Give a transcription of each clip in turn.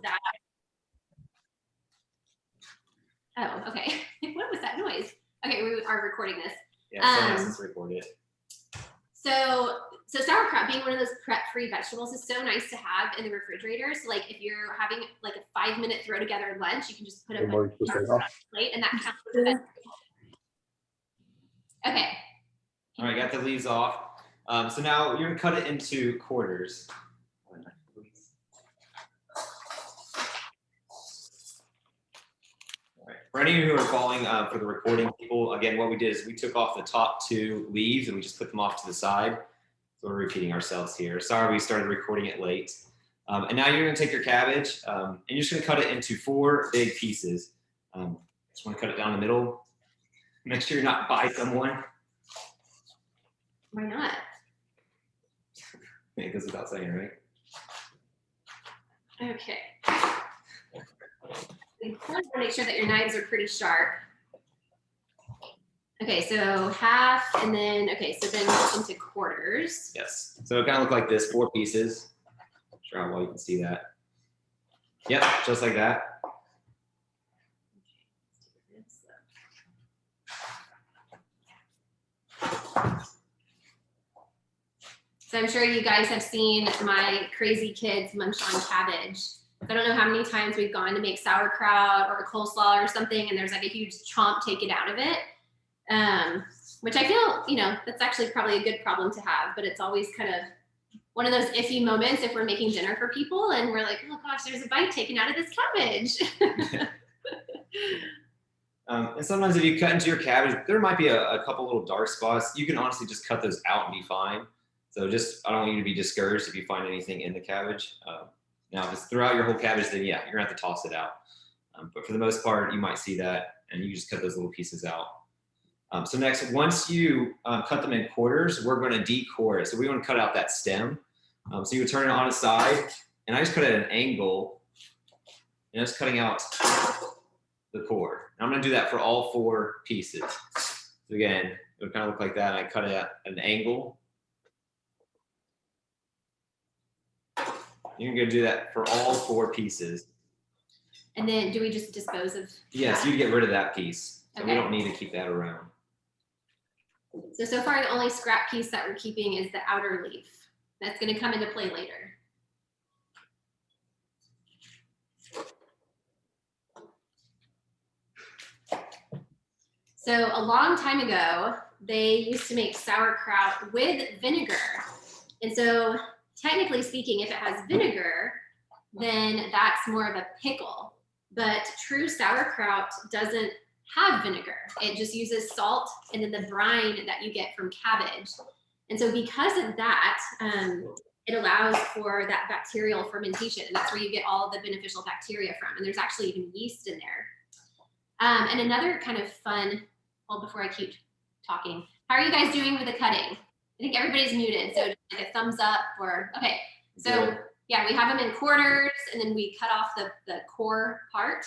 that. Oh, okay. What was that noise? Okay, we are recording this. Yeah, someone else has recorded it. So sauerkraut, being one of those prep-free vegetables, is so nice to have in the refrigerator. So like if you're having like a 5-minute throw together lunch, you can just put it on a plate and that counts as a vegetable. Okay. All right, got the leaves off. So now you're gonna cut it into quarters. All right. For any of you who are following for the recording people, again, what we did is we took off the top 2 leaves and we just put them off to the side. So we're repeating ourselves here. Sorry, we started recording it late. And now you're gonna take your cabbage and you're just gonna cut it into 4 big pieces. Just wanna cut it down the middle. Make sure you're not by someone. Why not? It goes without saying, right? Okay. You want to make sure that your knives are pretty sharp. Okay, so half, and then, okay, so then into quarters. Yes. So it kind of look like this, 4 pieces. I'm sure how well you can see that. Yep, just like that. So I'm sure you guys have seen my crazy kids munch on cabbage. I don't know how many times we've gone to make sauerkraut or a coleslaw or something, and there's like a huge chomp taken out of it, which I feel, you know, that's actually probably a good problem to have, but it's always kind of one of those iffy moments if we're making dinner for people and we're like, oh gosh, there's a bite taken out of this cabbage. And sometimes if you cut into your cabbage, there might be a couple little dark spots. You can honestly just cut those out and be fine. So just, I don't want you to be discouraged if you find anything in the cabbage. Now, if it's throughout your whole cabbage, then yeah, you're gonna have to toss it out. But for the most part, you might see that, and you just cut those little pieces out. So next, once you cut them in quarters, we're gonna decore it. So we wanna cut out that stem. So you would turn it on its side, and I just cut it at an angle, and just cutting out the core. And I'm gonna do that for all 4 pieces. So again, it would kind of look like that. I cut it at an angle. You're gonna do that for all 4 pieces. And then do we just dispose of Yes, you get rid of that piece. So Okay. we don't need to keep that around. So far the only scrap piece that we're keeping is the outer leaf. That's gonna come into play later. So a long time ago, they used to make sauerkraut with vinegar. And so technically speaking, if it has vinegar, then that's more of a pickle. But true sauerkraut doesn't have vinegar. It just uses salt and then the brine that you get from cabbage. And so because of that, it allows for that bacterial fermentation. And that's where you get all the beneficial bacteria from. And there's actually even yeast in there. And another kind of fun, well, before I keep talking, how are you guys doing with the cutting? I think everybody's muted, so just like a thumbs up or, okay. So Good. Yeah, we have them in quarters and then we cut off the core part.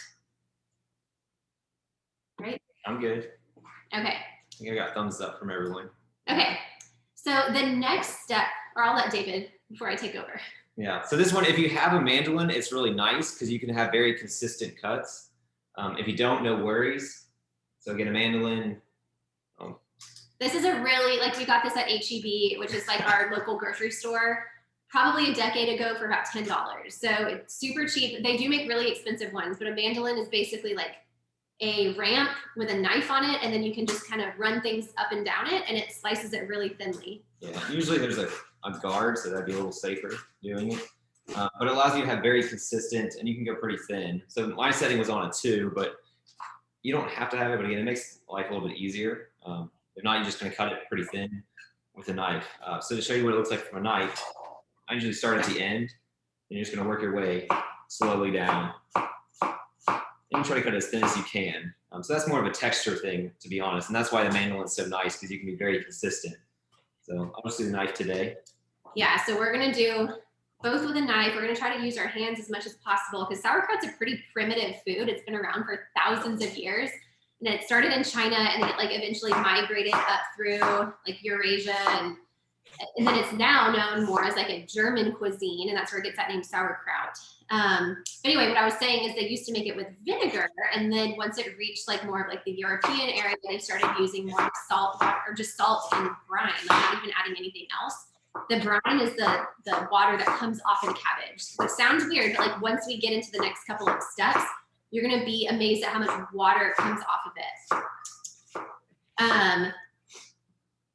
Right? I'm good. Okay. I think I got thumbs up from everyone. Okay, so the next step, or I'll let David before I take over. Yeah, so this one, if you have a mandolin, it's really nice because you can have very consistent cuts. If you don't, no worries. So get a mandolin. This is a really, like we got this at HEB, which is like our local grocery store, probably a decade ago for about $10. So it's super cheap. They do make really expensive ones, but a mandolin is basically like a ramp with a knife on it, and then you can just kind of run things up and down it, and it slices it really thinly. Yeah, usually there's a guard, so that'd be a little safer doing it. But it allows you to have very consistent, and you can go pretty thin. So my setting was on a 2, but you don't have to have it, but again, it makes life a little bit easier. If not, you're just gonna cut it pretty thin with a knife. So to show you what it looks like from a knife, I usually start at the end, and you're just gonna work your way slowly down. And try to cut as thin as you can. So that's more of a texture thing, to be honest. And that's why the mandolin's so nice, because you can be very consistent. So I'll just do the knife today. Yeah, so we're gonna do both with a knife. We're gonna try to use our hands as much as possible because sauerkraut's a pretty primitive food. It's been around for thousands of years. And it started in China and it like eventually migrated up through like Eurasia and And then it's now known more as like a German cuisine, and that's where it gets that name sauerkraut. But anyway, what I was saying is they used to make it with vinegar, and then once it reached like more of like the European area, they started using more salt water, or just salt and brine, like not even adding anything else. The brine is the water that comes off of the cabbage. So it sounds weird, but like once we get into the next couple of steps, you're gonna be amazed at how much water comes off of it.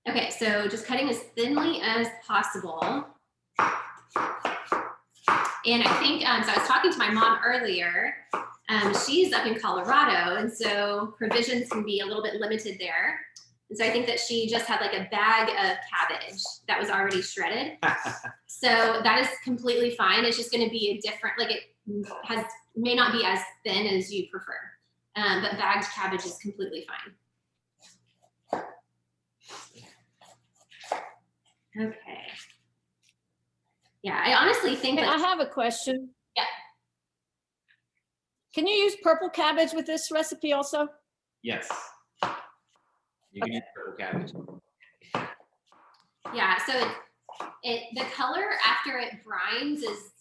Okay, so just cutting as thinly as possible. And I think, so I was talking to my mom earlier. She's up in Colorado, and so provisions can be a little bit limited there. And so I think that she just had like a bag of cabbage that was already shredded. So that is completely fine. It's just gonna be a different, like it may not be as thin as you prefer, but bagged cabbage is completely fine. Okay. Yeah, I honestly think that I have a question. Yeah. Can you use purple cabbage with this recipe also? Yes. You can use purple cabbage. yeah, so the color after it brines is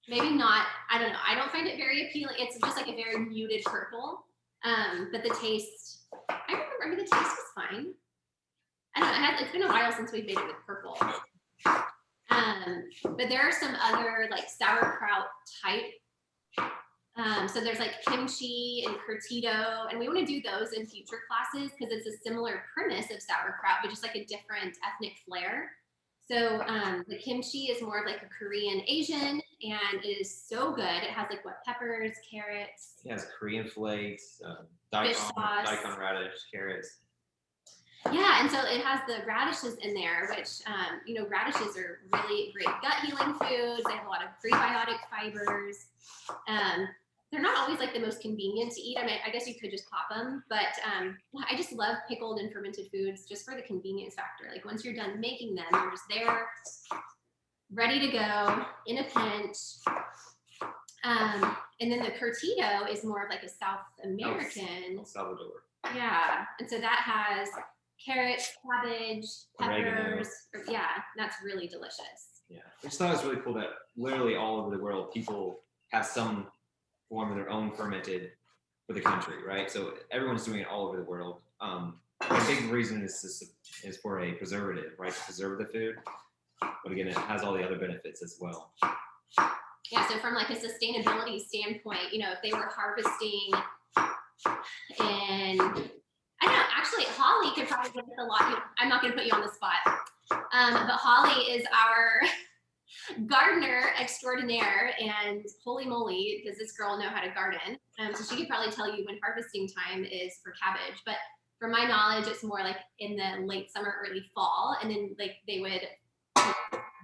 maybe not, I don't know, I don't find it very appealing. It's just like a very muted purple. But the taste, I remember the taste was fine. I don't know, it's been a while since we've made it with purple. But there are some other like sauerkraut type. So there's like kimchi and curtido, and we want to do those in future classes because it's a similar premise of sauerkraut, but just like a different ethnic flair. So the kimchi is more of like a Korean Asian, and it is so good. It has like what, peppers, carrots. It has Korean flakes, daikon radish, carrots. Yeah, and so it has the radishes in there, which, you know, radishes are really great gut healing foods. They have a lot of prebiotic fibers. They're not always like the most convenient to eat. I mean, I guess you could just pop them, but I just love pickled and fermented foods just for the convenience factor. Like once you're done making them, you're just there, ready to go in a pinch. And then the curtido is more of like a South American. El Salvador. Yeah, and so that has carrots, cabbage, peppers. Yeah, that's really delicious. Yeah, I just thought it was really cool that literally all over the world, people have some form of their own fermented for the country, right? So everyone's doing it all over the world. A big reason is for a preservative, right? To preserve the food. But again, it has all the other benefits as well. Yeah, so from like a sustainability standpoint, you know, if they were harvesting and I don't know, actually Holly could probably give us a lot. I'm not gonna put you on the spot. But Holly is our gardener extraordinaire, and holy moly, does this girl know how to garden. So she could probably tell you when harvesting time is for cabbage. But from my knowledge, it's more like in the late summer, early fall, and then like they would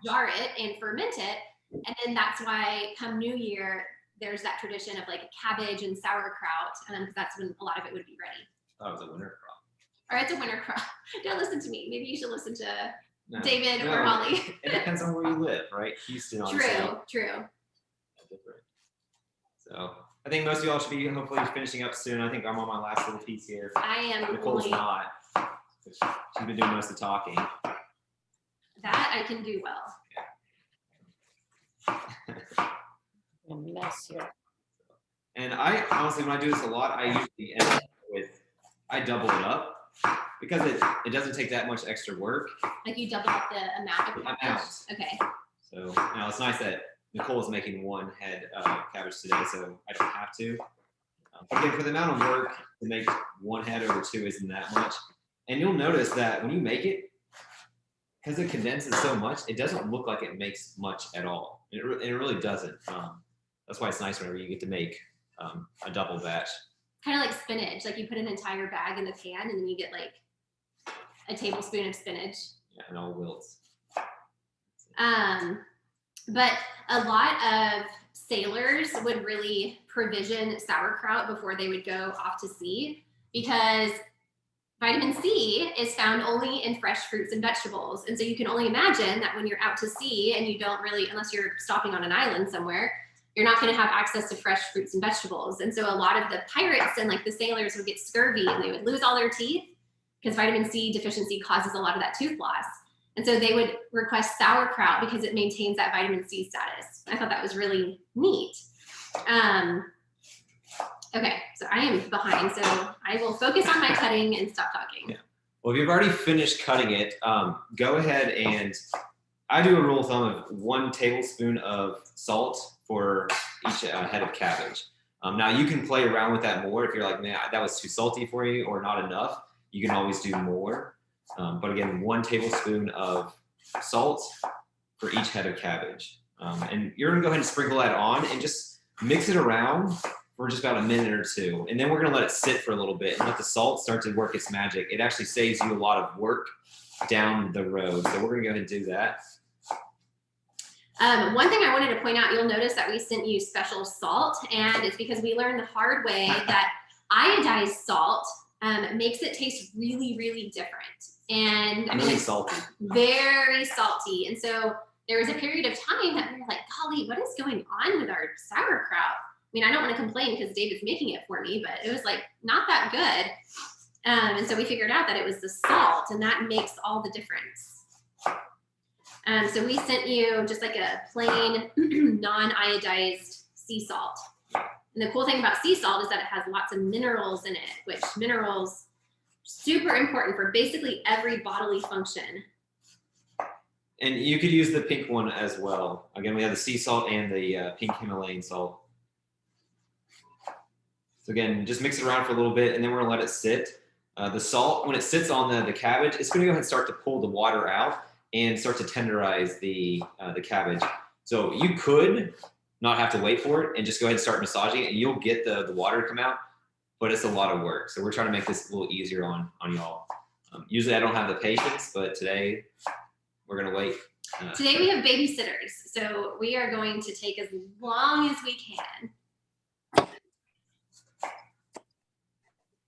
jar it and ferment it. And then that's why come New Year, there's that tradition of like cabbage and sauerkraut, because that's when a lot of it would be ready. Oh, it's a winter crop. Or it's a winter crop. Don't listen to me. Maybe you should listen to David or Holly. It depends on where you live, right? Houston, obviously. True. Different. So I think most of y'all should be hopefully finishing up soon. I think I'm on my last little piece here. I am. Nicole's not. She's been doing most of the talking. That I can do well. A mess here. And I honestly, when I do this a lot, I usually end up with, I double it up because it doesn't take that much extra work. Like you double up the amount of cabbage? Okay. So now it's nice that Nicole is making one head of cabbage today, so I don't have to. Again, for the amount of work to make one head over two isn't that much. And you'll notice that when you make it, because it condenses so much, it doesn't look like it makes much at all. It really doesn't. That's why it's nice whenever you get to make a double batch. Kind of like spinach. Like you put an entire bag in the pan and then you get like a tablespoon of spinach. Yeah, and all wilts. But a lot of sailors would really provision sauerkraut before they would go off to sea because vitamin C is found only in fresh fruits and vegetables. And so you can only imagine that when you're out to sea and you don't really, unless you're stopping on an island somewhere, you're not going to have access to fresh fruits and vegetables. And so a lot of the pirates and like the sailors would get scurvy and they would lose all their teeth because vitamin C deficiency causes a lot of that tooth loss. And so they would request sauerkraut because it maintains that vitamin C status. I thought that was really neat. Okay, so I am behind, so I will focus on my cutting and stop talking. Yeah. Well, if you've already finished cutting it, go ahead and I do a rule of thumb of 1 tablespoon of salt for each head of cabbage. Now you can play around with that more if you're like, man, that was too salty for you or not enough. You can always do more. But again, 1 tablespoon of salt for each head of cabbage. And you're gonna go ahead and sprinkle that on and just mix it around for just about a minute or 2. And then we're gonna let it sit for a little bit and let the salt start to work its magic. It actually saves you a lot of work down the road. So we're gonna go ahead and do that. One thing I wanted to point out, you'll notice that we sent you special salt, and it's because we learned the hard way that iodized salt makes it taste really, really different. And I mean, Really it's salty. very salty. And so there was a period of time that we were like, golly, what is going on with our sauerkraut? I mean, I don't want to complain because David's making it for me, but it was like not that good. And so we figured out that it was the salt, and that makes all the difference. So we sent you just like a plain non-iodized sea salt. And the cool thing about sea salt is that it has lots of minerals in it, which minerals super important for basically every bodily function. And you could use the pink one as well. Again, we have the sea salt and the pink Himalayan salt. So again, just mix it around for a little bit, and then we're gonna let it sit. The salt, when it sits on the cabbage, it's gonna go ahead and start to pull the water out and start to tenderize the cabbage. So you could not have to wait for it and just go ahead and start massaging it, and you'll get the water to come out, but it's a lot of work. So we're trying to make this a little easier on y'all. Usually I don't have the patience, but today we're gonna wait. Today we have babysitters, so we are going to take as long as we can.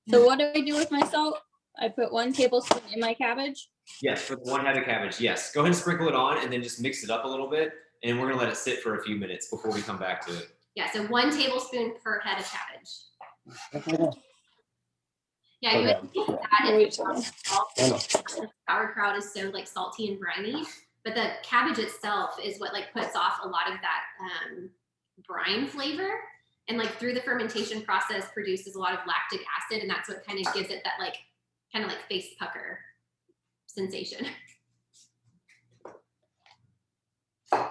So what do I do with my salt? I put 1 tablespoon in my cabbage. Yes, for the 1 head of cabbage, yes. Go ahead and sprinkle it on and then just mix it up a little bit. And we're gonna let it sit for a few minutes before we come back to it. Yeah, so 1 tablespoon per head of cabbage. Yeah, you would think that Wait, if the sauerkraut is so like salty and briny, but the cabbage itself is what like puts off a lot of that brine flavor, and like through the fermentation process produces a lot of lactic acid, and that's what kind of gives it that like kind of like face pucker sensation. All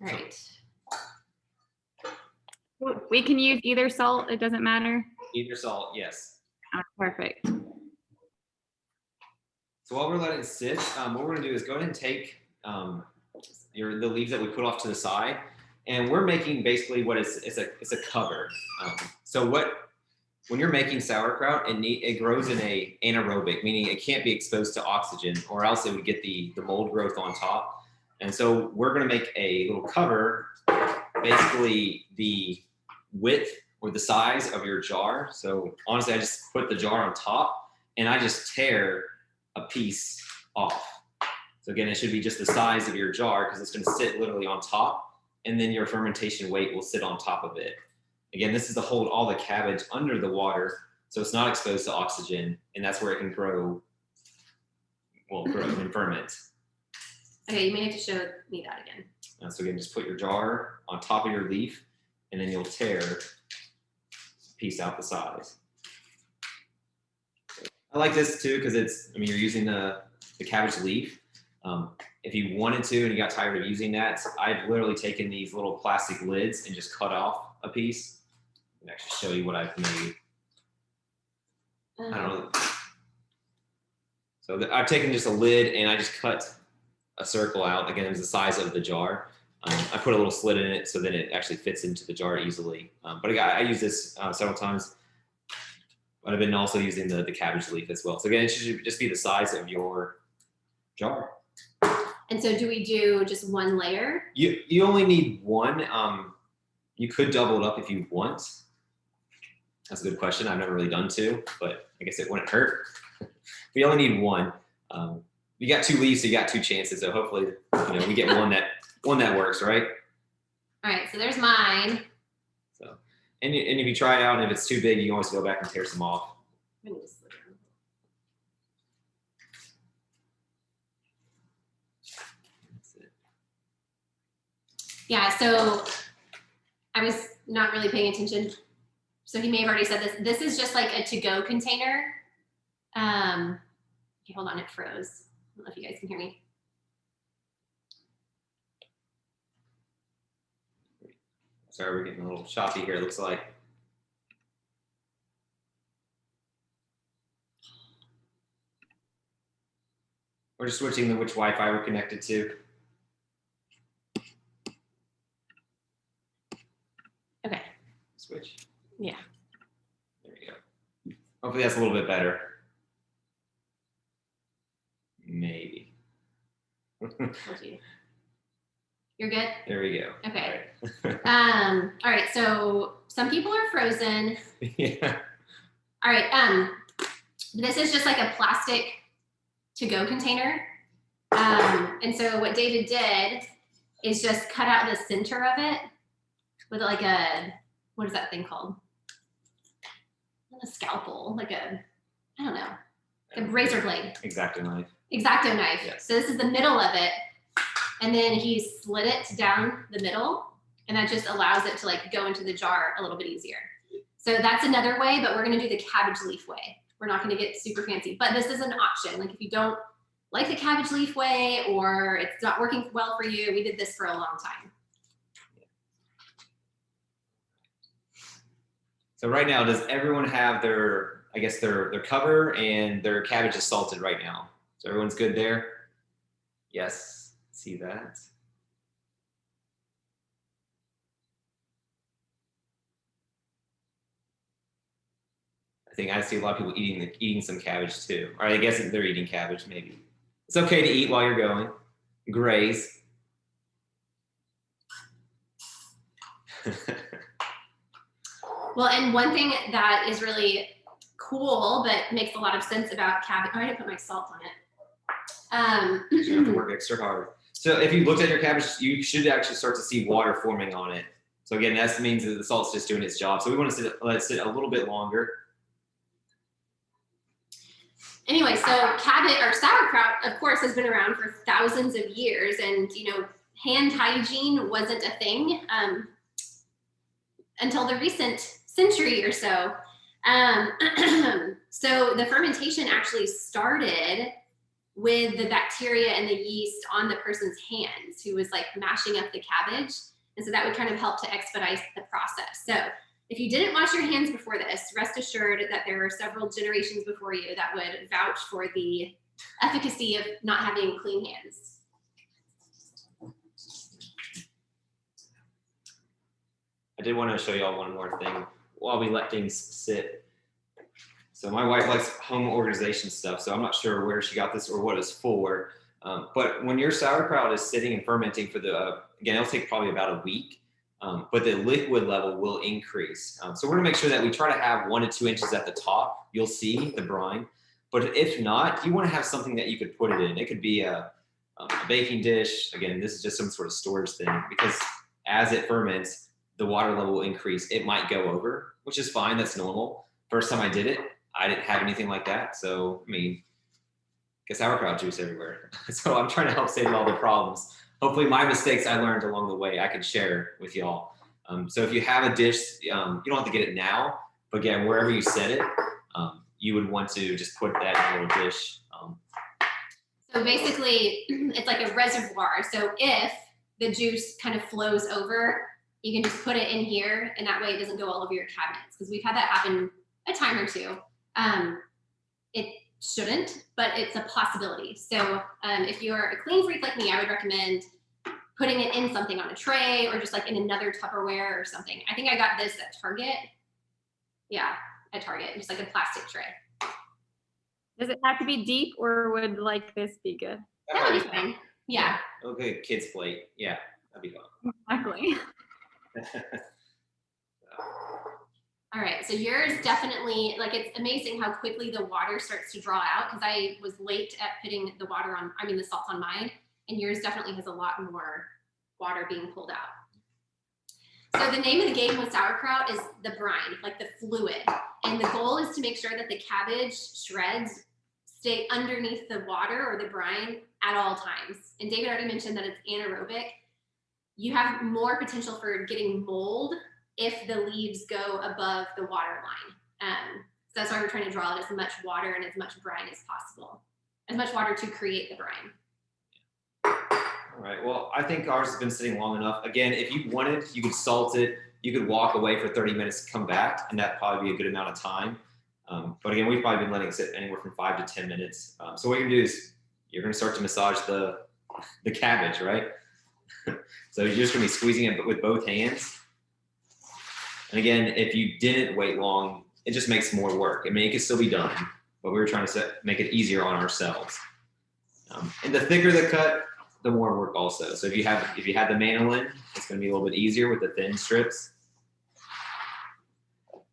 right. We can use either salt, it doesn't matter. Either salt, yes. Oh, perfect. So while we're letting it sit, what we're gonna do is go ahead and take the leaves that we put off to the side, and we're making basically what it's a cover. So when you're making sauerkraut, it grows in a anaerobic, meaning it can't be exposed to oxygen, or else it would get the mold growth on top. And so we're gonna make a little cover, basically the width or the size of your jar. So honestly, I just put the jar on top and I just tear a piece off. So again, it should be just the size of your jar because it's gonna sit literally on top, and then your fermentation weight will sit on top of it. Again, this is to hold all the cabbage under the water so it's not exposed to oxygen, and that's where it can grow and ferment. Okay, you may have to show me that again. So again, just put your jar on top of your leaf, and then you'll tear a piece out the size. I like this too because you're using the cabbage leaf. If you wanted to and you got tired of using that, I've literally taken these little plastic lids and just cut off a piece. I can actually show you what I've made. I don't know. So I've taken just a lid and I just cut a circle out. Again, it was the size of the jar. I put a little slit in it so then it actually fits into the jar easily. But I use this several times. But I've been also using the cabbage leaf as well. So again, it should just be the size of your jar. And so do we do just 1 layer? You only need 1. You could double it up if you want. That's a good question. I've never really done 2, but I guess it wouldn't hurt. We only need 1. You got 2 leaves, so you got 2 chances. So hopefully, we get one that works, right? All right, so there's mine. So, and if you try it out, and if it's too big, you can always go back and tear some off. I'm gonna just look around. Yeah, so I was not really paying attention. So he may have already said this. This is just like a to-go container. Okay, hold on, it froze. I don't know if you guys can hear me. Sorry, we're getting a little choppy here, it looks like. We're just switching to which Wi-Fi we're connected to. Okay. Switch. Yeah. There we go. Hopefully that's a little bit better. Maybe. You're good? There we go. Okay. All right. All right, so some people are frozen. Yeah. All right, this is just like a plastic to-go container. And so what David did is just cut out the center of it with like a, what is that thing called? Not a scalpel, like a, I don't know, like a razor blade. X-Acto knife. X-Acto knife. Yes. So this is the middle of it. And then he slit it down the middle, and that just allows it to like go into the jar a little bit easier. So that's another way, but we're gonna do the cabbage leaf way. We're not gonna get super fancy, but this is an option. Like if you don't like the cabbage leaf way or it's not working well for you, we did this for a long time. So right now, does everyone have their, I guess their cover and their cabbage is salted right now? So everyone's good there? Yes. See that? I think I see a lot of people eating some cabbage too. Or I guess they're eating cabbage maybe. It's okay to eat while you're going. Graze. Well, and one thing that is really cool, but makes a lot of sense about cabbage, oh, I didn't put my salt on it. You have to work extra hard. So if you looked at your cabbage, you should actually start to see water forming on it. So again, that means that the salt's just doing its job. So we want to let it sit a little bit longer. Anyway, so cabbage or sauerkraut, of course, has been around for thousands of years, and you know, hand hygiene wasn't a thing until the recent century or so. So the fermentation actually started with the bacteria and the yeast on the person's hands who was like mashing up the cabbage. And so that would kind of help to expedite the process. So if you didn't wash your hands before this, rest assured that there are several generations before you that would vouch for the efficacy of not having clean hands. I did want to show y'all one more thing while we let things sit. So my wife likes home organization stuff, so I'm not sure where she got this or what it's for. But when your sauerkraut is sitting and fermenting for the, again, it'll take probably about a week, but the liquid level will increase. So we're gonna make sure that we try to have 1 to 2 inches at the top. You'll see the brine. But if not, you wanna have something that you could put it in. It could be a baking dish. Again, this is just some sort of storage thing because as it ferments, the water level will increase. It might go over, which is fine, that's normal. First time I did it, I didn't have anything like that. So, I mean, get sauerkraut juice everywhere. So I'm trying to help save all the problems. Hopefully my mistakes I learned along the way, I can share with y'all. So if you have a dish, you don't have to get it now, but again, wherever you set it, you would want to just put that in a little dish. So basically it's like a reservoir. So if the juice kind of flows over, you can just put it in here and that way it doesn't go all over your cabinets because we've had that happen a time or two. It shouldn't, but it's a possibility. So if you're a clean freak like me, I would recommend putting it in something on a tray or just like in another Tupperware or something. I think I got this at Target. Yeah, at Target, just like a plastic tray. Does it have to be deep or would like this be good? That would be fine. Yeah. Okay, kid's plate. Yeah, that'd be fun. Exactly. All right, so yours definitely, like it's amazing how quickly the water starts to draw out because I was late at putting the water on, I mean the salt on mine, and yours definitely has a lot more water being pulled out. So the name of the game with sauerkraut is the brine, like the fluid. And the goal is to make sure that the cabbage shreds stay underneath the water or the brine at all times. And David already mentioned that it's anaerobic. you have more potential for getting mold if the leaves go above the water line. So that's why we're trying to draw out as much water and as much brine as possible, as much water to create the brine. All right, well, I think ours has been sitting long enough. Again, if you wanted, you could salt it. You could walk away for 30 minutes, come back, and that'd probably be a good amount of time. But again, we've probably been letting it sit anywhere from 5 to 10 minutes. So what you're gonna do is you're gonna start to massage the cabbage, right? So you're just gonna be squeezing it with both hands. And again, if you didn't wait long, it just makes more work. I mean, it can still be done, but we were trying to make it easier on ourselves. And the thicker the cut, the more work also. So if you had the mandolin, it's going to be a little bit easier with the thin strips.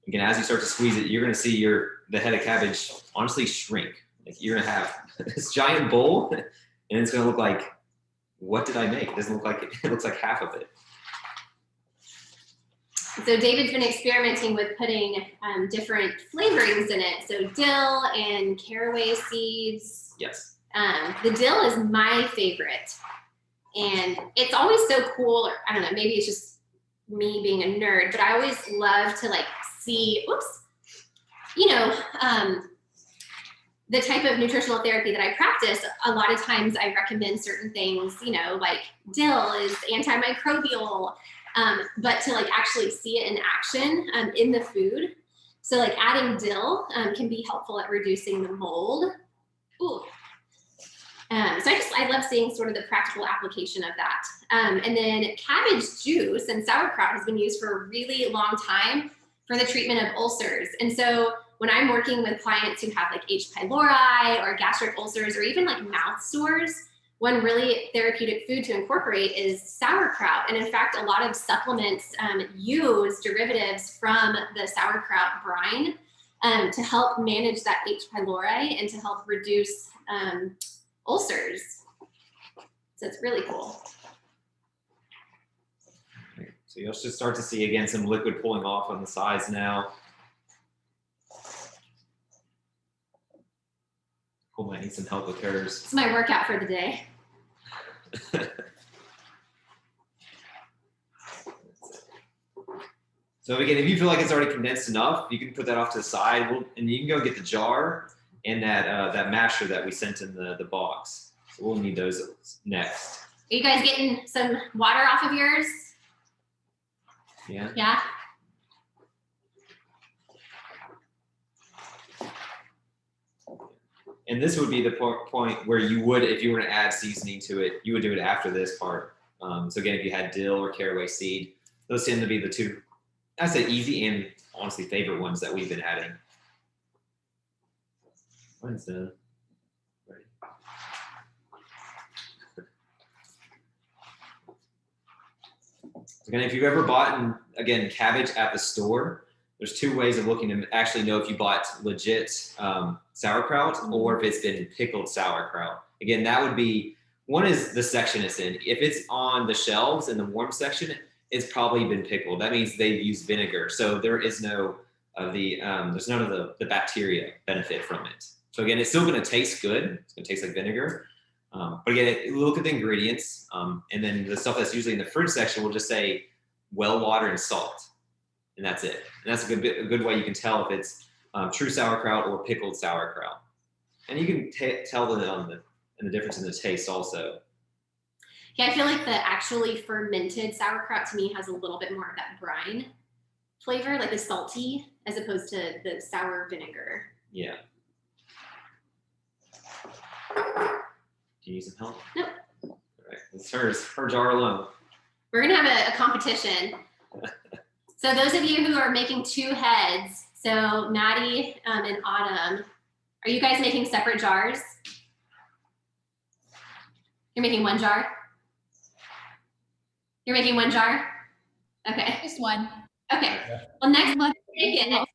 Again, as you start to squeeze it, you're going to see the head of cabbage honestly shrink. Like you're going to have this giant bowl, and it's going to look like, what did I make? It doesn't look like it looks like half of it. So David's been experimenting with putting different flavorings in it. So dill and caraway seeds. Yes. The dill is my favorite. And it's always so cool. Or, I don't know, maybe it's just me being a nerd, but I always love to like see, the type of nutritional therapy that I practice. A lot of times I recommend certain things, like dill is antimicrobial. But to like actually see it in action in the food. So like adding dill can be helpful at reducing the mold. Ooh. So I love seeing sort of the practical application of that. And then cabbage juice and sauerkraut has been used for a really long time for the treatment of ulcers. And so when I'm working with clients who have like H. pylori or gastric ulcers or even like mouth sores, one really therapeutic food to incorporate is sauerkraut. And in fact, a lot of supplements use derivatives from the sauerkraut brine to help manage that H. pylori and to help reduce ulcers. So it's really cool. So you'll just start to see again some liquid pulling off on the sides now. Cool, might need some help with hers. It's my workout for the day. So again, if you feel like it's already condensed enough, you can put that off to the side, and you can go get the jar and that masher that we sent in the box. So we'll need those next. Are you guys getting some water off of yours? Yeah. Yeah. And this would be the point where you would, if you were to add seasoning to it, you would do it after this part. So again, if you had dill or caraway seed, those tend to be the two, I say easy and honestly favorite ones that we've been adding. Mine's done. Ready. Again, if you've ever bought, again, cabbage at the store, there's two ways of looking to actually know if you bought legit sauerkraut or if it's been pickled sauerkraut. Again, that would be, one is the section it's in. If it's on the shelves in the warm section, it's probably been pickled. That means they've used vinegar. So there is no of there's none of the bacteria benefit from it. So again, it's still gonna taste good. It's gonna taste like vinegar. But again, look at the ingredients. And then the stuff that's usually in the fridge section will just say well water and salt. And that's it. And that's a good way you can tell if it's true sauerkraut or pickled sauerkraut. And you can tell the difference in the taste also. Yeah, I feel like the actually fermented sauerkraut to me has a little bit more of that brine flavor, like the salty, as opposed to the sour vinegar. Yeah. Do you need some help? Nope. All right, it's her jar alone. We're gonna have a competition. So those of you who are making two heads, so Maddie and Autumn, are you guys making separate jars? You're making one jar? You're making one jar? Okay. Just one. Okay. Well, next month, we can have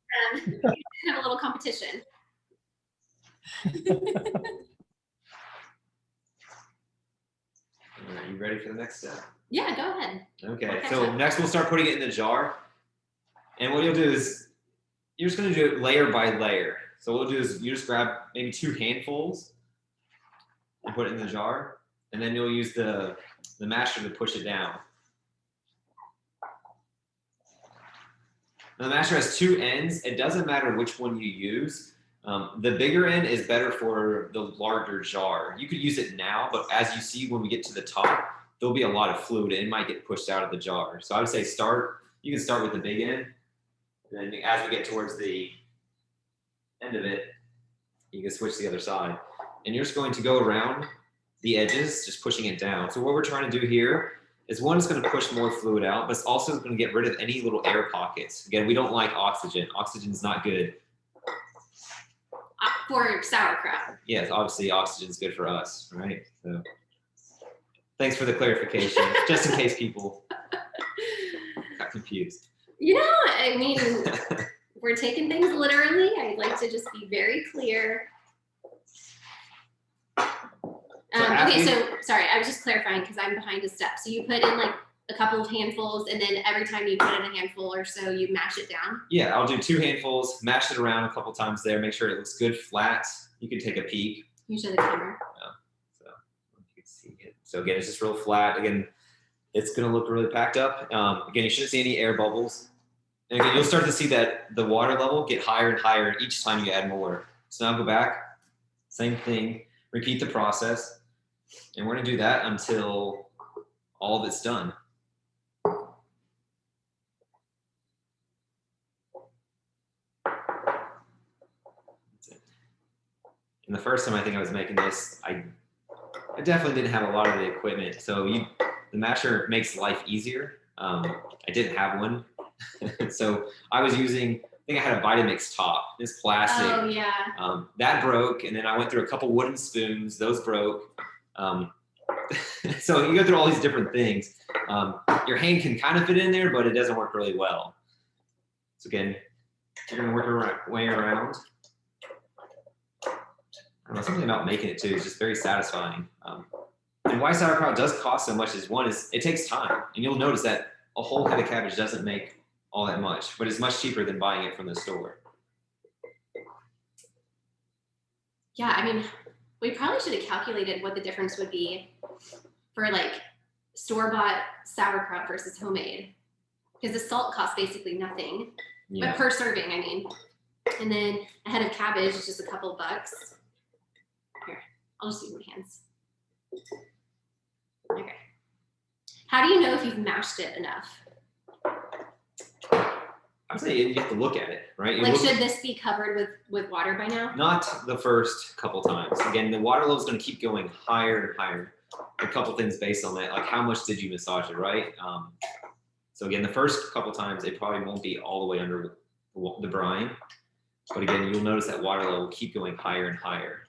a little competition. Are you ready for the next step? Yeah, go ahead. Okay, so next we'll start putting it in the jar. And what you'll do is, you're just gonna do it layer by layer. So what we'll do is you just grab maybe 2 handfuls and put it in the jar. And then you'll use the masher to push it down. the masher has two ends. It doesn't matter which one you use. The bigger end is better for the larger jar. You could use it now, but as you see when we get to the top, there'll be a lot of fluid and it might get pushed out of the jar. So I would say you can start with the big end. And then as we get towards the end of it, you can switch to the other side. And you're just going to go around the edges, just pushing it down. So what we're trying to do here is one is going to push more fluid out, but it's also going to get rid of any little air pockets. Again, we don't like oxygen. Oxygen's not good. For sauerkraut. Yes, obviously oxygen's good for us, right? So thanks for the clarification, just in case people got confused. You know, I mean, we're taking things literally. I'd like to just be very clear. Okay, so sorry, I was just clarifying because I'm behind a step. So you put in like a couple of handfuls, and then every time you put in a handful or so, you mash it down? Yeah, I'll do 2 handfuls, mash it around a couple times there, make sure it looks good flat. You can take a peek. You show the camera. So you can see it. So again, it's just real flat. Again, it's gonna look really packed up. Again, you shouldn't see any air bubbles. And again, you'll start to see that the water level get higher and higher each time you add more. So now go back, same thing, repeat the process. And we're gonna do that until all of it's done. And the first time I think I was making this, I definitely didn't have a lot of the equipment. So the masher makes life easier. I didn't have one. So I was using, I think I had a Vitamix top, this plastic. Oh, yeah. That broke, and then I went through a couple wooden spoons, those broke. So you go through all these different things. Your hand can kind of fit in there, but it doesn't work really well. So again, you're gonna work your way around. I don't know, something about making it too is just very satisfying. And why sauerkraut does cost so much is one is it takes time, and you'll notice that a whole head of cabbage doesn't make all that much, but it's much cheaper than buying it from the store. Yeah, I mean, we probably should have calculated what the difference would be for like store-bought sauerkraut versus homemade, because the salt costs basically nothing, but per serving, I mean. And then a head of cabbage is just a couple bucks. Here, I'll just use my hands. Okay. How do you know if you've mashed it enough? I'm saying you have to look at it, right? Like, should this be covered with water by now? Not the first couple times. Again, the water level is going to keep going higher and higher. A couple things based on that, like how much did you massage it, right? So again, the first couple times, it probably won't be all the way under the brine. But again, you'll notice that water level will keep going higher and higher.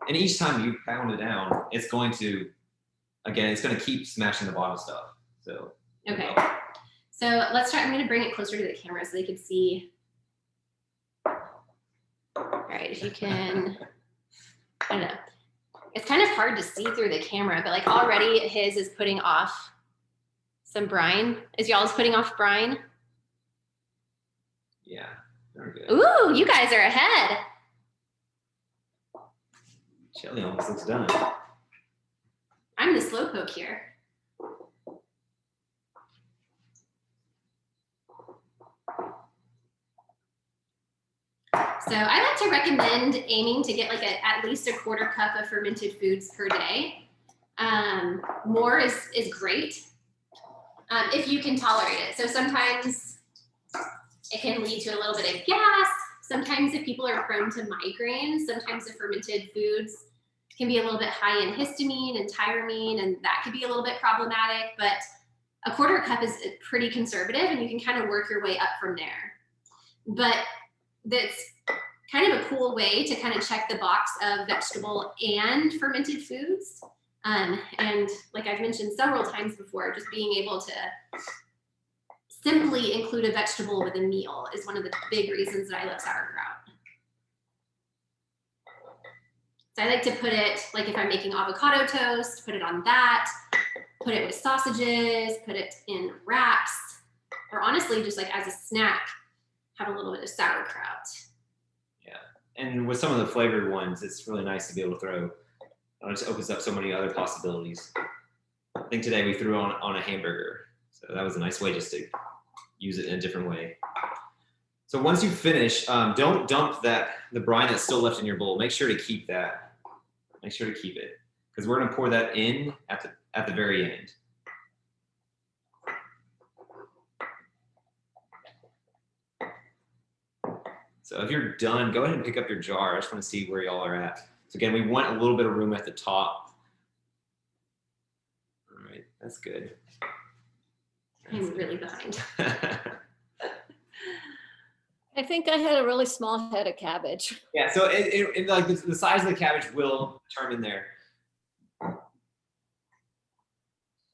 And each time you pound it down, it's going to, again, it's going to keep smashing the bottom stuff. So okay. So let's try. I'm going to bring it closer to the camera so they can see. All right, if you can, I don't know. It's kind of hard to see through the camera, but like already his is putting off some brine. Is y'all's putting off brine? Yeah, very good. Ooh, you guys are ahead. Shelly almost looks done. I'm the slowpoke here. So I like to recommend aiming to get like at least a quarter cup of fermented foods per day. More is great if you can tolerate it. So sometimes it can lead to a little bit of gas. Sometimes if people are prone to migraines, sometimes the fermented foods can be a little bit high in histamine and tyramine, and that could be a little bit problematic, but a quarter cup is pretty conservative, and you can kind of work your way up from there. But that's kind of a cool way to kind of check the box of vegetable and fermented foods. And like I've mentioned several times before, just being able to simply include a vegetable with a meal is one of the big reasons that I love sauerkraut. So I like to put it, like if I'm making avocado toast, put it on that, put it with sausages, put it in wraps, or honestly, just like as a snack, have a little bit of sauerkraut. Yeah, and with some of the flavored ones, it's really nice to be able to throw. It just opens up so many other possibilities. I think today we threw on a hamburger, so that was a nice way just to use it in a different way. So once you finish, don't dump the brine that's still left in your bowl. Make sure to keep that. Make sure to keep it, because we're gonna pour that in at the very end. So if you're done, go ahead and pick up your jar. I just want to see where y'all are at. So again, we want a little bit of room at the top. All right, that's good. I'm really behind. I think I had a really small head of cabbage. Yeah, so like the size of the cabbage will determine there. But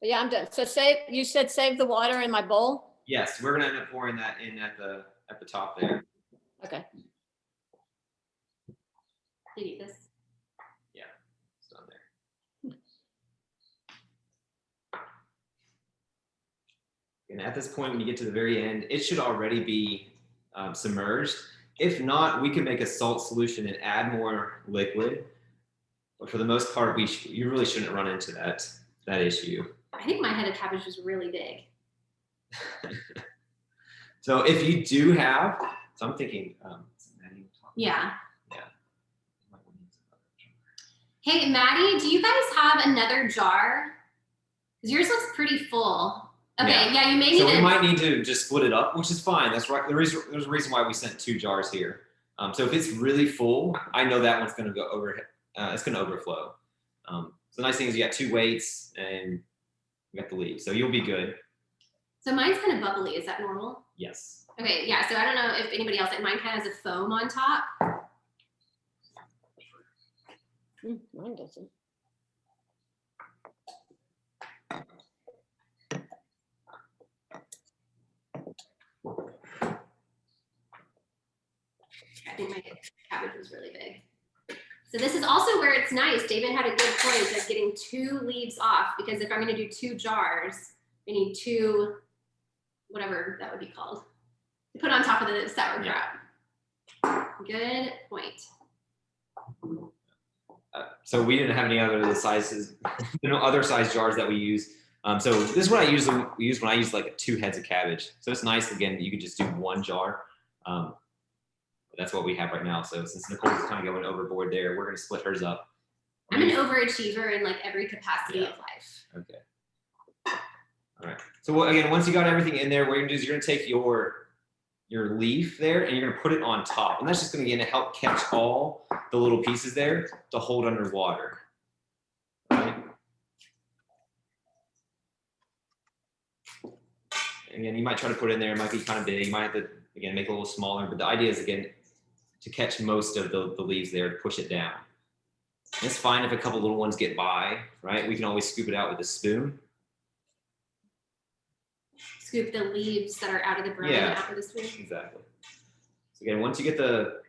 yeah, I'm done. So you said save the water in my bowl? Yes, we're gonna end up pouring that in at the top there. Okay. You need this. Yeah, it's done there. And at this point, when you get to the very end, it should already be submerged. If not, we can make a salt solution and add more liquid. But for the most part, you really shouldn't run into that issue. I think my head of cabbage was really big. So if you do have, so I'm thinking, Yeah. Yeah. Hey, Maddie, do you guys have another jar? Because yours looks pretty full. Okay, yeah, you may need So we to. might need to just split it up, which is fine. That's right. There's a reason why we sent 2 jars here. So if it's really full, I know that one's going to go over. It's going to overflow. So the nice thing is you got 2 weights and you got the leaves, so you'll be good. So mine's kind of bubbly. Is that normal? Yes. Okay, yeah. So I don't know if anybody else, mine kind of has a foam on top. Mine doesn't. I think my cabbage was really big. So this is also where it's nice. David had a good point of getting 2 leaves off, because if I'm going to do 2 jars, we need 2, whatever that would be called, to put on top of the sauerkraut. Yeah. Good point. So we didn't have any other sizes, other size jars that we use. So this is what I usually use when I use like 2 heads of cabbage. So it's nice, again, you could just do 1 jar. That's what we have right now. So since Nicole's kind of going overboard there, we're going to split hers up. I'm an overachiever in like every capacity of life. Okay. All right. So again, once you got everything in there, what you're going to do is you're going to take your leaf there and you're going to put it on top. And that's just going to help catch all the little pieces there to hold underwater. All right. Again, you might try to put it in there. It might be kind of big. You might have to, again, make it a little smaller. But the idea is, again, to catch most of the leaves there, to push it down. And it's fine if a couple little ones get by, right? We can always scoop it out with a spoon. Scoop the leaves that are out of the brine out with a spoon. Exactly. So again, once you get the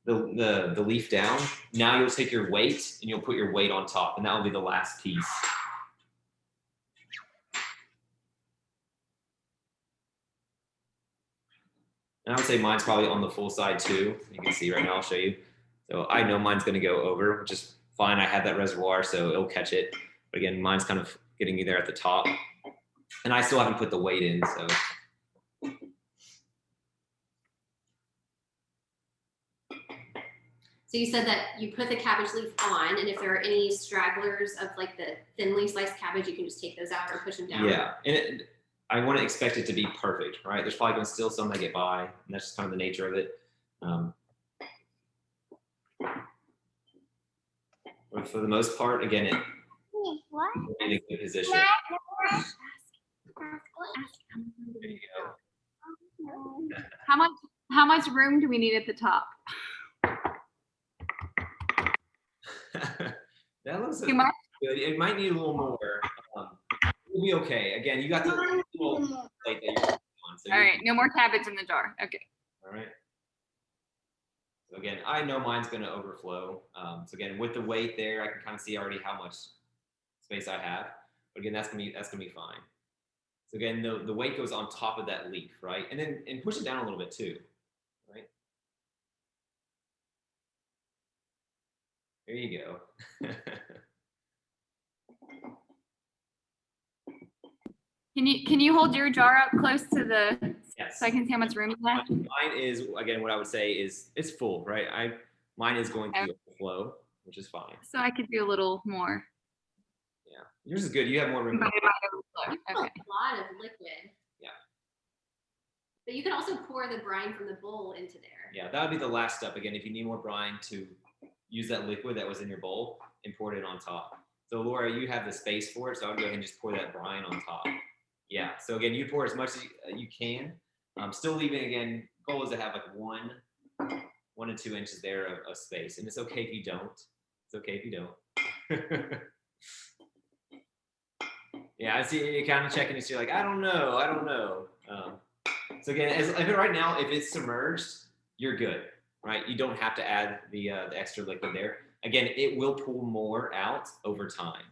leaf down, now you'll take your weight and you'll put your weight on top, and that will be the last piece. And I would say mine's probably on the full side too. You can see right now, I'll show you. So I know mine's going to go over, which is fine. I have that reservoir, so it'll catch it. But again, mine's kind of getting me there at the top. And I still haven't put the weight in, so. So you said that you put the cabbage leaf on, and if there are any stragglers of like the thinly sliced cabbage, you can just take those out or push them down. Yeah, and I want to expect it to be perfect, right? There's probably going to still some that get by, and that's just kind of the nature of it. But for the most part, again, it's in a good position. There you go. How much room do we need at the top? That looks Too much? good. It might need a little more. We'll be okay. Again, you got the little plate that you're on. So All right, no more cabbage in the jar. Okay. All right. So again, I know mine's going to overflow. So again, with the weight there, I can kind of see already how much space I have. But again, that's gonna be fine. So again, the weight goes on top of that leaf, right? And push it down a little bit too, right? There you go. Can you hold your jar up close to the, Yes. so I can see how much room you have? Mine is, again, what I would say is it's full, right? Mine is going to overflow, which is fine. So I could do a little more. Yeah, yours is good. You have more room. But it might overflow. A Okay. lot of liquid. Yeah. But you can also pour the brine from the bowl into there. Yeah, that would be the last step. Again, if you need more brine, to use that liquid that was in your bowl and pour it on top. So Laura, you have the space for it, so I would go ahead and just pour that brine on top. Yeah, so again, you pour as much as you can. Still leaving, again, goal is to have like 1 to 2 inches there of space. And it's okay if you don't. It's okay if you don't. Yeah, I see you kind of checking to see like, I don't know. So again, right now, if it's submerged, you're good, right? You don't have to add the extra liquid there. Again, it will pull more out over time,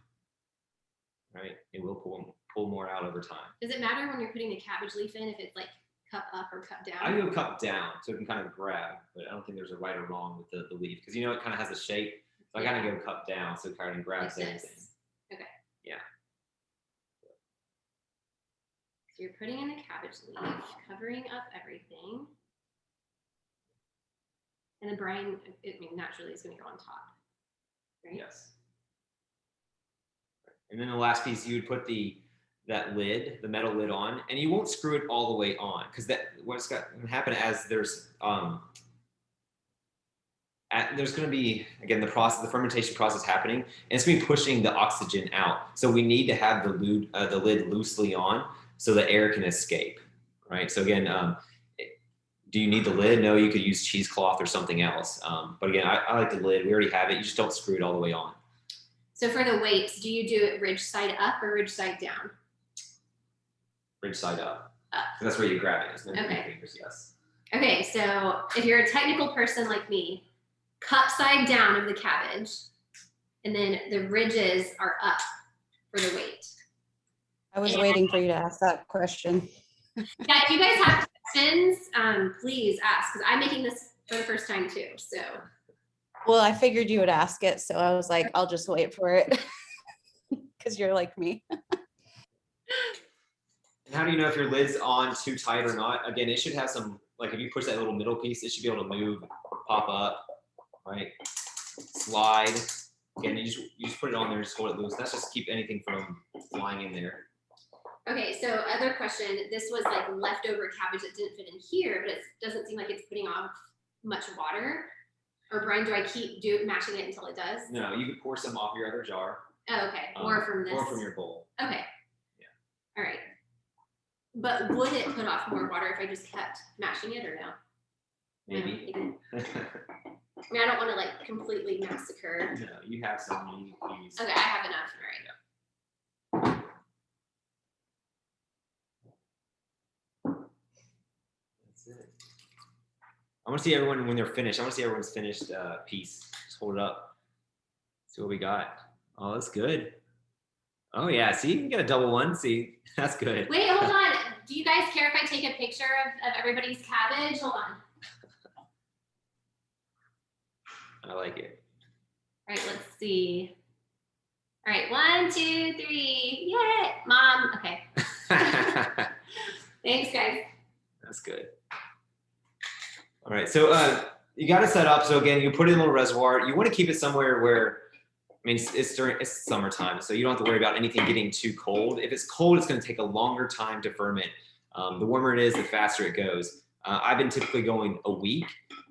right? It will pull more out over time. Does it matter when you're putting the cabbage leaf in if it's like cup up or cup down? I go cup down so it can kind of grab, but I don't think there's a right or wrong with the leaf because it kind of has a shape. So I kind of go cup down so it kind of grabs Like everything. this. Okay. Yeah. So you're putting in the cabbage leaf, covering up everything. And the brine, naturally is going to go on top, right? Yes. And then the last piece, you would put that lid, the metal lid on, and you won't screw it all the way on because what's going to happen as there's going to be, again, the fermentation process happening, and it's going to be pushing the oxygen out. So we need to have the lid loosely on so the air can escape, right? So again, do you need the lid? No, you could use cheesecloth or something else. But again, I like the lid. We already have it. You just don't screw it all the way on. So for the weights, do you do it ridge side up or ridge side down? Ridge side up. Up. That's where you grab it. Okay. Fingers, yes. Okay, so if you're a technical person like me, cup side down of the cabbage, and then the ridges are up for the weight. I was waiting for you to ask that question. Yeah, if you guys have questions, please ask, because I'm making this for the first time too, so. Well, I figured you would ask it, so I was like, I'll just wait for it because you're like me. And how do you know if your lid's on too tight or not? Again, it should have some, like if you push that little middle piece, it should be able to move, pop up, right? Slide. Again, you just put it on there, just hold it loose. That's just to keep anything from flying in there. Okay, so other question, this was like leftover cabbage that didn't fit in here, but it doesn't seem like it's putting off much water. Or Brian, do I keep mashing it until it does? No, you could pour some off your other jar. Oh, okay, or from this. Or from your bowl. Okay. Yeah. All right. But would it put off more water if I just kept mashing it or no? Maybe. No, I don't want to like completely massacre. No, you have some. You use. Okay, I have enough. All right. That's it. I want to see everyone when they're finished. I want to see everyone's finished piece. Just hold it up. See what we got. Oh, that's good. Oh yeah, see, you got a double one. See, that's good. Wait, hold on. Do you guys care if I take a picture of everybody's cabbage? Hold on. I like it. All right, let's see. All right, 1, 2, 3. Yay, Mom. Okay. Thanks, guys. That's good. All right, so you got it set up. So again, you put it in a little reservoir. You want to keep it somewhere where, it's summertime, so you don't have to worry about anything getting too cold. If it's cold, it's going to take a longer time to ferment. The warmer it is, the faster it goes. I've been typically going a week,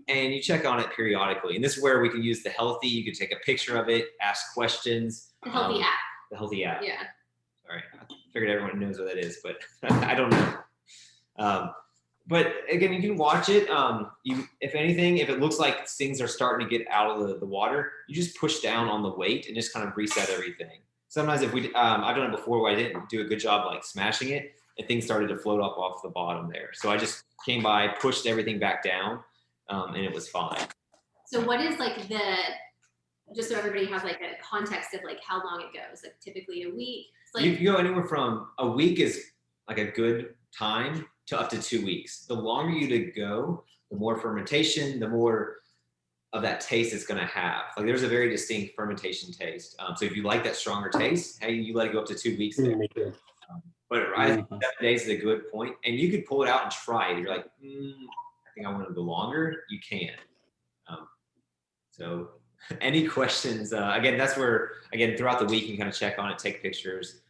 and you check on it periodically. And this is where we can use the healthy. You can take a picture of it, ask questions. The healthy app. The healthy app. Yeah. All right. I figured everyone knows what that is, but I don't know. But again, you can watch it. If anything, if it looks like things are starting to get out of the water, you just push down on the weight and just kind of reset everything. Sometimes if I've done it before where I didn't do a good job like smashing it, and things started to float up off the bottom there. So I just came by, pushed everything back down, and it was fine. So what is like just so everybody has like a context of like how long it goes, like typically a week? It's like, you can go anywhere from a week is like a good time to up to 2 weeks. The longer you to go, the more fermentation, the more of that taste it's going to have. Like there's a very distinct fermentation taste. So if you like that stronger taste, hey, you let it go up to 2 weeks there. But I think 7 days is a good point, and you could pull it out and try it. You're like, I think I want to go longer. You can. So, any questions? Again, that's where throughout the week you can kind of check on it, take pictures.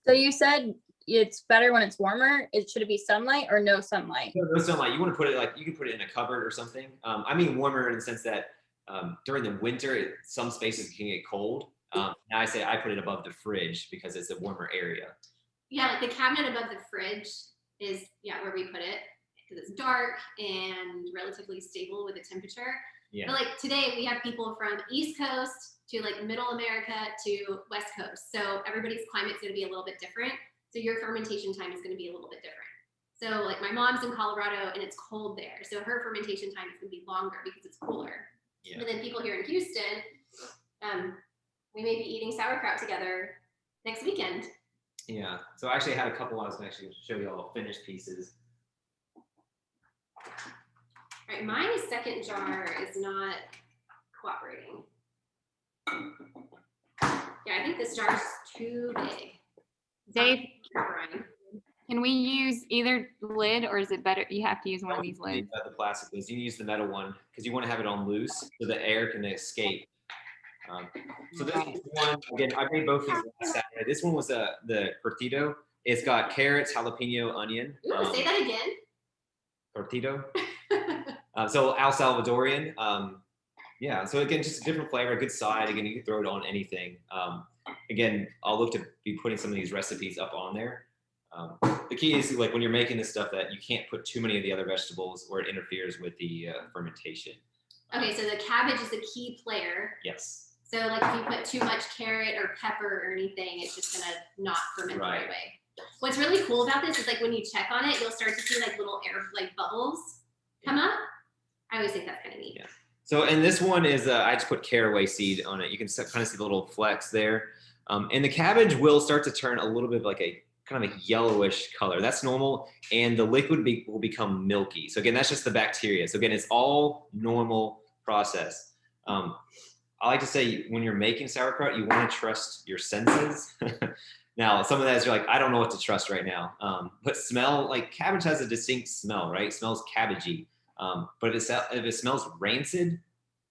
So you said it's better when it's warmer. Should it be sunlight or no sunlight? No sunlight. You want to put it you can put it in a cupboard or something. I mean warmer in the sense that during the winter, some spaces can get cold. Now I say I put it above the fridge because it's a warmer area. Yeah, like the cabinet above the fridge is where we put it because it's dark and relatively stable with the temperature. Yeah. But like today we have people from East Coast to like Middle America to West Coast. So everybody's climate's going to be a little bit different. So your fermentation time is going to be a little bit different. So like my mom's in Colorado and it's cold there. So her fermentation time is going to be longer because it's cooler. Yeah. But then people here in Houston, we may be eating sauerkraut together next weekend. Yeah. So I actually had a couple I was going to actually show you all finished pieces. All right, my second jar is not cooperating. Yeah, I think this jar is too big. Dave, Brian. can we use either lid or is it better? You have to use one of these lids. The plastic lids. You use the metal one because you want to have it on loose so the air can escape. So this one, again, I made both these last Saturday. This one was the curtido. It's got carrots, jalapeno, onion. Ooh, say that again. Curtido. So Al Salvadorian. Yeah, so again, just a different flavor, a good side. Again, you can throw it on anything. Again, I'll look to be putting some of these recipes up on there. The key is like when you're making this stuff that you can't put too many of the other vegetables or it interferes with the fermentation. Okay, so the cabbage is a key player. Yes. So like if you put too much carrot or pepper or anything, it's just gonna not ferment the right way. What's really cool about this is like when you check on it, you'll start to see like little air like bubbles come up. I always think that's kind of neat. Yeah. So and this one is I just put caraway seed on it. You can kind of see the little flecks there, and the cabbage will start to turn a little bit like a kind of a yellowish color. That's normal, and the liquid will become milky. So again, that's just the bacteria. So again, it's all normal process. I like to say when you're making sauerkraut, you want to trust your senses. Now, some of that is you're like, I don't know what to trust right now. But smell, like cabbage has a distinct smell, right? It smells cabbagey. But if it smells rancid,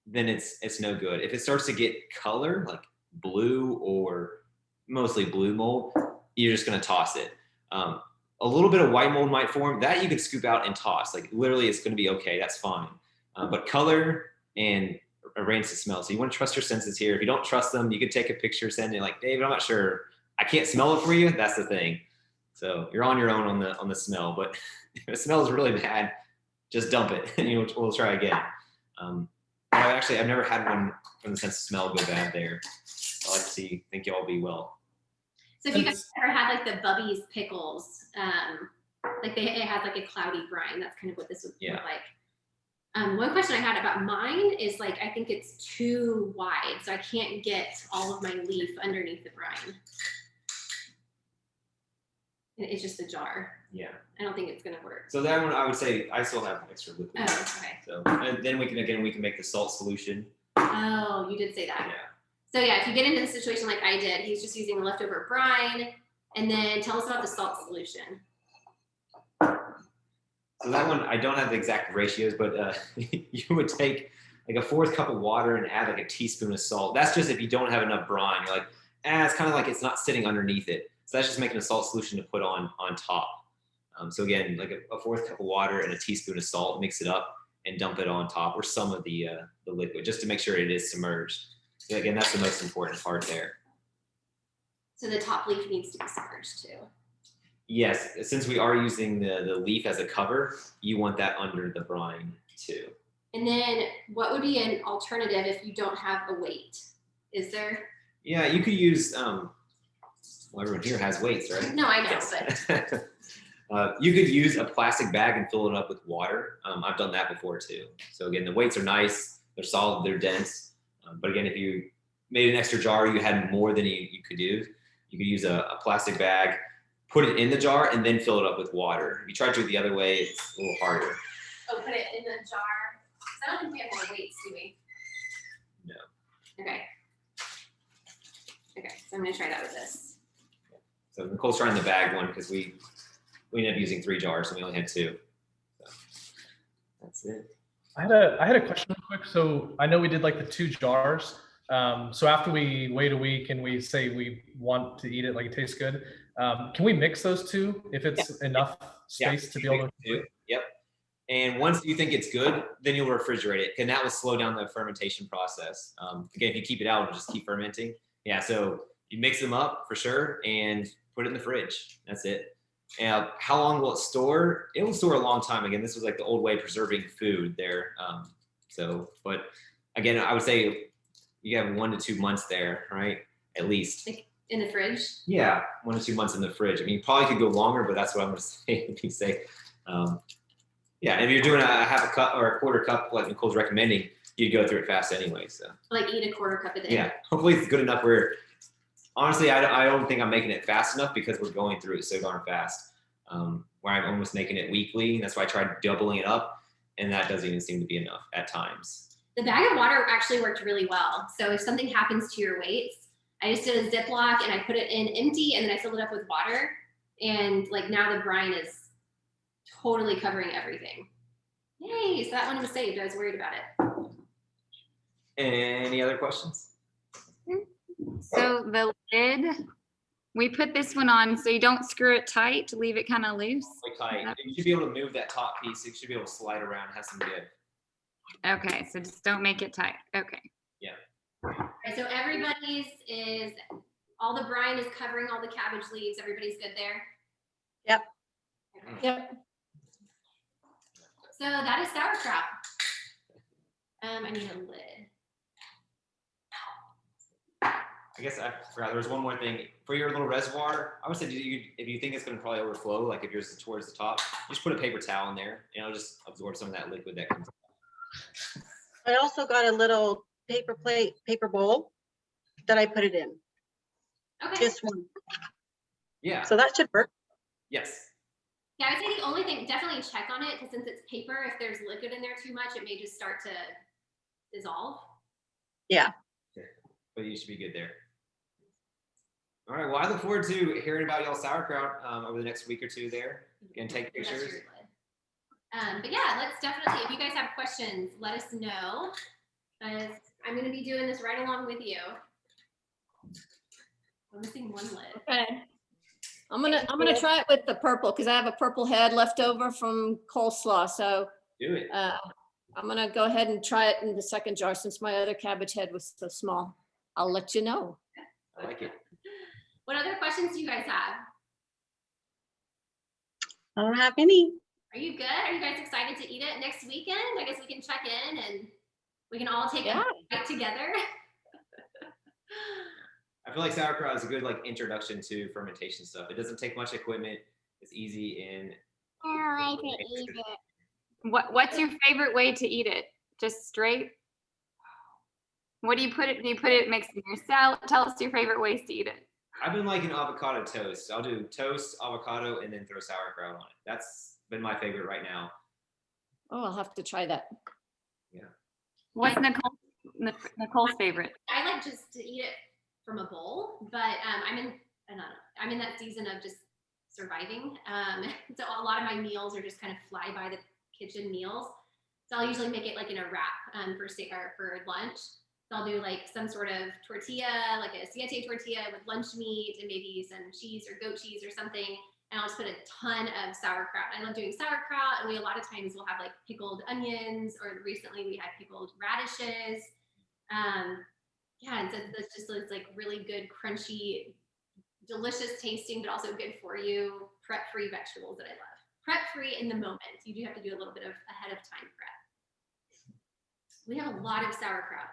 then it's no good. If it starts to get color, like blue or mostly blue mold, you're just going to toss it. A little bit of white mold might form. That you can scoop out and toss. Like literally, it's going to be okay. That's fine. But color and a rancid smell. So you want to trust your senses here. If you don't trust them, you could take a picture, send it like, David, I'm not sure. I can't smell it for you. That's the thing. So you're on your own on the smell. But if it smells really bad, just dump it and we'll try again. I've never had one from the sense of smell go bad there. I like to think you all be well. So if you guys ever had like the Bubby's pickles, like it had like a cloudy brine, that's kind of what this would look like. One question I had about mine is like, I think it's too wide, so I can't get all of my leaf underneath the brine. And it's just a jar. Yeah. I don't think it's gonna work. So that one, I would say, I still have extra liquid. Oh, okay. So, and then we can make the salt solution. Oh, you did say that. Yeah. So yeah, if you get into the situation like I did, he's just using leftover brine, and then tell us about the salt solution. So that one, I don't have the exact ratios, but you would take like a 4th cup of water and add like a teaspoon of salt. That's just if you don't have enough brine. You're like, it's kind of like it's not sitting underneath it. So that's just making a salt solution to put on top. So again, like a 4th cup of water and a teaspoon of salt, mix it up and dump it on top or some of the liquid just to make sure it is submerged. So again, that's the most important part there. So the top leaf needs to be submerged too. Yes, since we are using the leaf as a cover, you want that under the brine too. And then what would be an alternative if you don't have a weight? Is there? Yeah, you could use, well, everyone here has weights, right? No, I know, but. You could use a plastic bag and fill it up with water. I've done that before too. So again, the weights are nice, they're solid, they're dense. But again, if you made an extra jar, you had more than you could use, you could use a plastic bag, put it in the jar, and then fill it up with water. If you try to do it the other way, it's a little harder. Oh, put it in the jar. I don't think we have more weights, do we? No. Okay. Okay, so I'm gonna try that with this. So Nicole's trying the bag one because we ended up using 3 jars and we only had 2. So that's it. I had a question real quick. So I know we did like the 2 jars. So after we wait a week and we say we want to eat it, like it tastes good, can we mix those 2 if it's enough space to be able to? Yep. And once you think it's good, then you'll refrigerate it, and that will slow down the fermentation process. Again, if you keep it out, it'll just keep fermenting. Yeah, so you mix them up for sure and put it in the fridge. That's it. And how long will it store? It will store a long time. Again, this was like the old way of preserving food there. But again, I would say you have 1 to 2 months there, right? At least. Like in the fridge? Yeah, 1 to 2 months in the fridge. I mean, you probably could go longer, but that's what I'm going to say to be safe. Yeah, and if you're doing a half a cup or a quarter cup, like Nicole's recommending, you'd go through it fast anyway. So Like eat a quarter cup a day. yeah, hopefully it's good enough where, honestly, I don't think I'm making it fast enough because we're going through it so darn fast. Where I'm almost making it weekly. That's why I tried doubling it up, and that doesn't even seem to be enough at times. The bag of water actually worked really well. So if something happens to your weights, I just did a Ziploc and I put it in empty and then I filled it up with water. And like now the brine is totally covering everything. Yay, so that one was saved. I was worried about it. Any other questions? So the lid, we put this one on so you don't screw it tight, to leave it kind of loose. Really tight. You should be able to move that top piece. It should be able to slide around, have some give. Okay, so just don't make it tight. Okay. All right, so everybody's is, all the brine is covering all the cabbage leaves. Everybody's good there? Yep. Okay. Yep. So that is sauerkraut. I need a lid. I guess I forgot. There was one more thing for your little reservoir. I would say if you think it's going to probably overflow, like if yours is towards the top, just put a paper towel in there, and it'll just absorb some of that liquid that comes out. I also got a little paper bowl that I put it in. Okay. Just one. Yeah. So that should work. Yes. Yeah, I would say the only thing, definitely check on it, because since it's paper, if there's liquid in there too much, it may just start to dissolve. Yeah. But you should be good there. All right. Well, I look forward to hearing about y'all sauerkraut over the next week or 2 there. Again, take That's pictures. your lid. But yeah, let's definitely, if you guys have questions, let us know. I'm going to be doing this right along with you. I'm missing one lid. Okay. I'm gonna try it with the purple because I have a purple head left over from coleslaw. So Do it. I'm gonna go ahead and try it in the second jar since my other cabbage head was so small. I'll let you know. I like it. What other questions do you guys have? I don't have any. Are you good? Are you guys excited to eat it next weekend? I guess we can check in and we can all take Yeah. a bite together. I feel like sauerkraut is a good like introduction to fermentation stuff. It doesn't take much equipment. It's easy and I like to eat it. What's your favorite way to eat it? Just straight? What do you put it? Do you put it mixed in your salad? Tell us your favorite ways to eat it. I've been liking avocado toast. I'll do toast, avocado, and then throw sauerkraut on it. That's been my favorite right now. Oh, I'll have to try that. What's Nicole's favorite? I like just to eat it from a bowl, but I'm in that season of just surviving. So a lot of my meals are just kind of fly by the kitchen meals. So I'll usually make it like in a wrap for lunch. So I'll do like some sort of tortilla, like a siete tortilla with lunch meat and maybe some cheese or goat cheese or something. And I'll just put a ton of sauerkraut. I love doing sauerkraut, and a lot of times we'll have like pickled onions, or recently we had pickled radishes. Yeah, and so that's just those like really good, crunchy, delicious tasting, but also good for you, prep-free vegetables that I love. Prep-free in the moment. You do have to do a little bit of ahead of time prep. We have a lot of sauerkraut.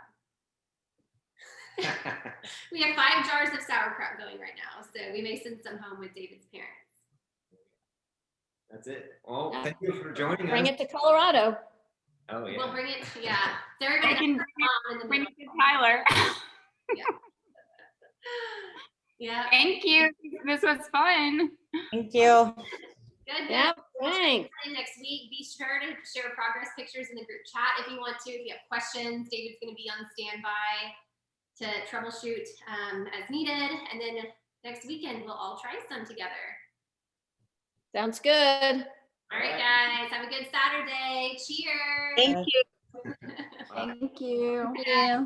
We have 5 jars of sauerkraut going right now, so we may send some home with David's parents. That's it. Well, thank you for joining Bring us. it to Colorado. Oh yeah. We'll bring it, yeah. So everybody I can in the bring middle. it to Tyler. Yeah. Thank you. This was fun. Thank you. Good. Yeah, thanks. Next week, be sure to share progress pictures in the group chat if you want to. If you have questions, David's going to be on standby to troubleshoot as needed. And then next weekend we'll all try some together. Sounds good. All right, guys, have a good Saturday. Cheers. Thank you. Thank you. Yeah.